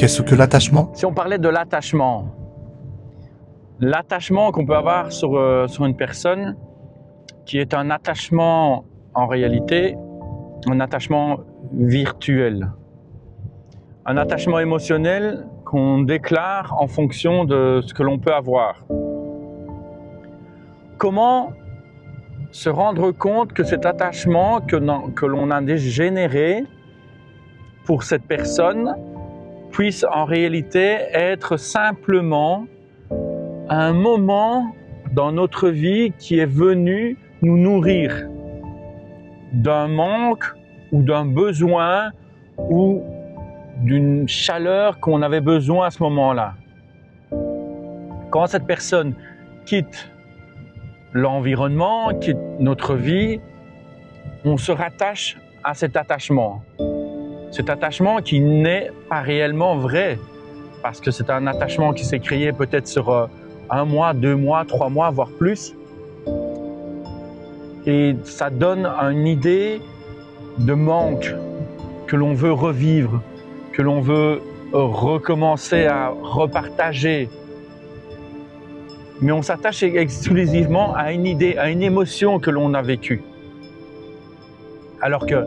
Qu'est-ce que l'attachement? Si on parlait de l'attachement qu'on peut avoir sur une personne, qui est un attachement en réalité, un attachement virtuel, un attachement émotionnel qu'on déclare en fonction de ce que l'on peut avoir. Comment se rendre compte que cet attachement que l'on a généré pour cette personne puisse en réalité être simplement un moment dans notre vie qui est venu nous nourrir d'un manque ou d'un besoin ou d'une chaleur qu'on avait besoin à ce moment-là. Quand cette personne quitte l'environnement, quitte notre vie, on se rattache à cet attachement. Cet attachement qui n'est pas réellement vrai, parce que c'est un attachement qui s'est créé peut-être sur 1 mois, 2 mois, 3 mois, voire plus. Et ça donne une idée de manque que l'on veut revivre, que l'on veut recommencer à repartager. Mais on s'attache exclusivement à une idée, à une émotion que l'on a vécue. Alors que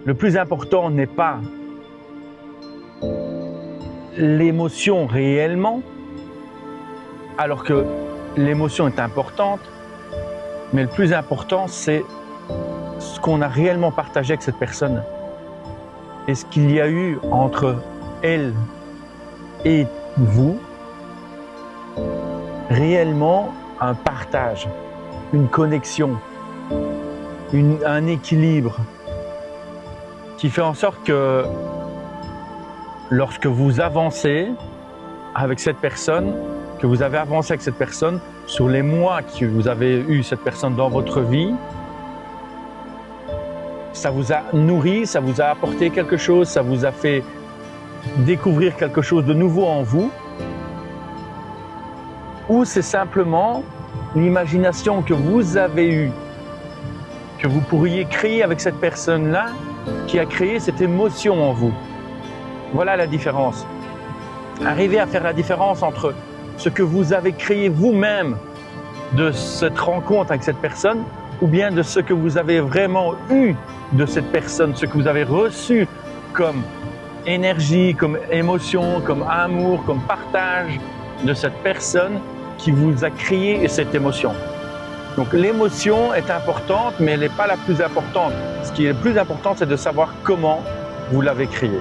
le plus important n'est pas l'émotion réellement, alors que l'émotion est importante, mais le plus important, c'est ce qu'on a réellement partagé avec cette personne. Et ce qu'il y a eu entre elle et vous, réellement un partage, une connexion, un équilibre qui fait en sorte que lorsque vous avancez avec cette personne, que vous avez avancé avec cette personne sur les mois que vous avez eu cette personne dans votre vie, ça vous a nourri, ça vous a apporté quelque chose, ça vous a fait découvrir quelque chose de nouveau en vous, ou c'est simplement l'imagination que vous avez eue, que vous pourriez créer avec cette personne-là, qui a créé cette émotion en vous. Voilà la différence. Arrivez à faire la différence entre ce que vous avez créé vous-même de cette rencontre avec cette personne, ou bien de ce que vous avez vraiment eu de cette personne, ce que vous avez reçu comme énergie, comme émotion, comme amour, comme partage de cette personne qui vous a créé cette émotion. Donc l'émotion est importante, mais elle n'est pas la plus importante. Ce qui est le plus important, c'est de savoir comment vous l'avez créée.